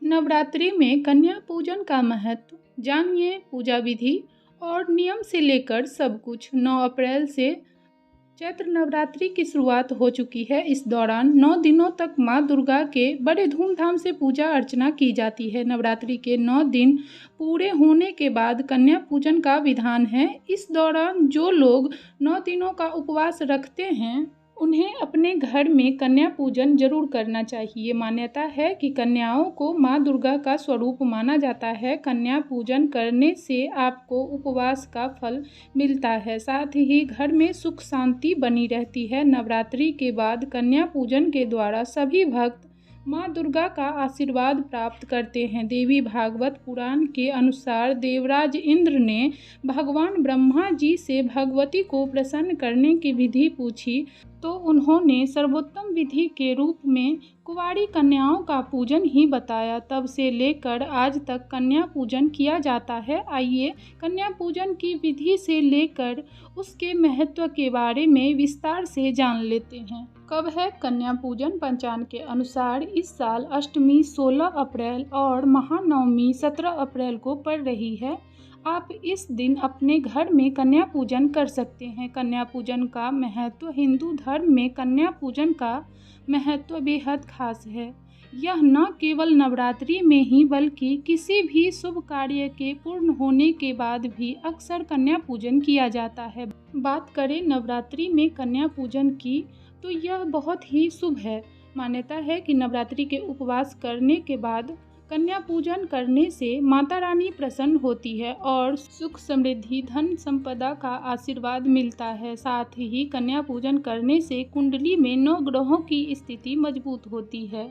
नवरात्रि में कन्या पूजन का महत्व जानिए। पूजा विधि और नियम से लेकर सब कुछ। 9 अप्रैल से चैत्र नवरात्रि की शुरुआत हो चुकी है। इस दौरान 9 दिनों तक मां दुर्गा के बड़े धूमधाम से पूजा अर्चना की जाती है। नवरात्रि के 9 दिन पूरे होने के बाद कन्या पूजन का विधान है। इस दौरान जो लोग 9 दिनों का उपवास रखते हैं उन्हें अपने घर में कन्या पूजन जरूर करना चाहिए। मान्यता है कि कन्याओं को मां दुर्गा का स्वरूप माना जाता है। कन्या पूजन करने से आपको उपवास का फल मिलता है, साथ ही घर में सुख शांति बनी रहती है। नवरात्रि के बाद कन्या पूजन के द्वारा सभी भक्त मां दुर्गा का आशीर्वाद प्राप्त करते हैं। देवी भागवत पुराण के अनुसार देवराज इंद्र ने भगवान ब्रह्मा जी से भगवती को प्रसन्न करने की विधि पूछी तो उन्होंने सर्वोत्तम विधि के रूप में कुंवारी कन्याओं का पूजन ही बताया। तब से लेकर आज तक कन्या पूजन किया जाता है। आइए कन्या पूजन की विधि से लेकर उसके महत्व के बारे में विस्तार से जान लेते हैं। कब है कन्या पूजन? पंचांग के अनुसार इस साल अष्टमी 16 अप्रैल और महानवमी 17 अप्रैल को पड़ रही है। आप इस दिन अपने घर में कन्या पूजन कर सकते हैं। कन्या पूजन का महत्व। हिंदू धर्म में कन्या पूजन का महत्व बेहद खास है। यह न केवल नवरात्रि में ही बल्कि किसी भी शुभ कार्य के पूर्ण होने के बाद भी अक्सर कन्या पूजन किया जाता है। बात करें नवरात्रि में कन्या पूजन की तो यह बहुत ही शुभ है। मान्यता है कि नवरात्रि के उपवास करने के बाद कन्या पूजन करने से माता रानी प्रसन्न होती है और सुख समृद्धि धन संपदा का आशीर्वाद मिलता है। साथ ही कन्या पूजन करने से कुंडली में 9 ग्रहों की स्थिति मजबूत होती है।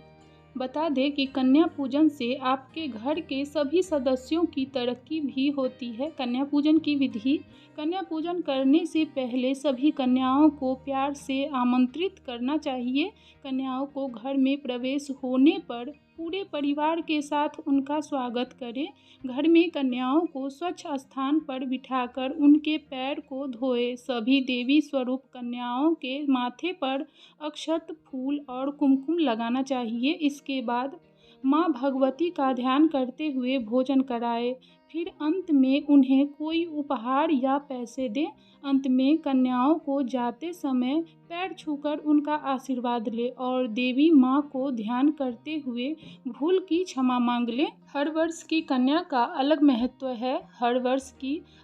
बता दें कि कन्या पूजन से आपके घर के सभी सदस्यों की तरक्की भी होती है। कन्या पूजन की विधि। कन्या पूजन करने से पहले सभी कन्याओं को प्यार से आमंत्रित करना चाहिए। कन्याओं को घर में प्रवेश होने पर पूरे परिवार के साथ उनका स्वागत करें। घर में कन्याओं को स्वच्छ स्थान पर बिठाकर उनके पैर को धोए। सभी देवी स्वरूप कन्याओं के माथे पर अक्षत, फूल और कुमकुम लगाना चाहिए। इसके बाद माँ भगवती का ध्यान करते हुए भोजन कराएं। फिर अंत में उन्हें कोई उपहार या पैसे दें। अंत में कन्याओं को जाते समय पैर छूकर उनका आशीर्वाद ले और देवी माँ को ध्यान करते हुए भूल की क्षमा मांग लें। हर वर्ष की कन्या का अलग महत्व है।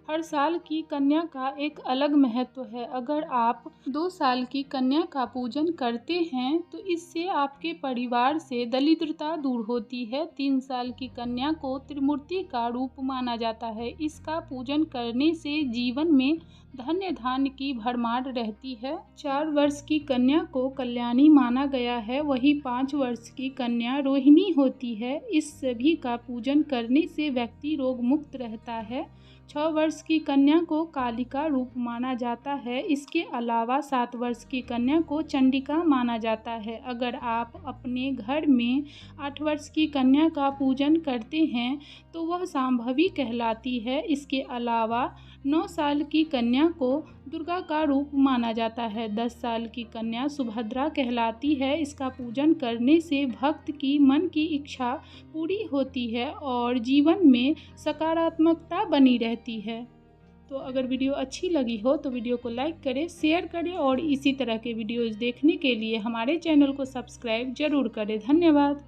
हर साल की कन्या का एक अलग महत्व है। अगर आप 2 साल की कन्या का पूजन करते हैं तो इससे आपके परिवार से दरिद्रता दूर होती है। 3 साल की कन्या को त्रिमूर्ति का रूप माना जाता है। इसका पूजन करने से जीवन में धन्य धान्य की भरमार रहती है। 4 वर्ष की कन्या को कल्याणी माना गया है, वही 5 वर्ष की कन्या रोहिणी होती है। इस सभी का पूजन करने से व्यक्ति रोग मुक्त रहता है। 6 वर्ष की कन्या को कालिका रूप माना जाता है। इसके अलावा 7 वर्ष की कन्या को चंडिका माना जाता है। अगर आप अपने घर में 8 वर्ष की कन्या का पूजन करते हैं तो वह सांभवी कहलाती है। इसके अलावा 9 साल की कन्या को दुर्गा का रूप माना जाता है। 10 साल की कन्या सुभद्रा कहलाती है। इसका पूजन करने से भक्त की मन की इच्छा पूरी होती है और जीवन में सकारात्मकता बनी रहती है। तो अगर वीडियो अच्छी लगी हो तो वीडियो को लाइक करें, शेयर करें और इसी तरह के वीडियोज़ देखने के लिए हमारे चैनल को सब्सक्राइब जरूर करें। धन्यवाद।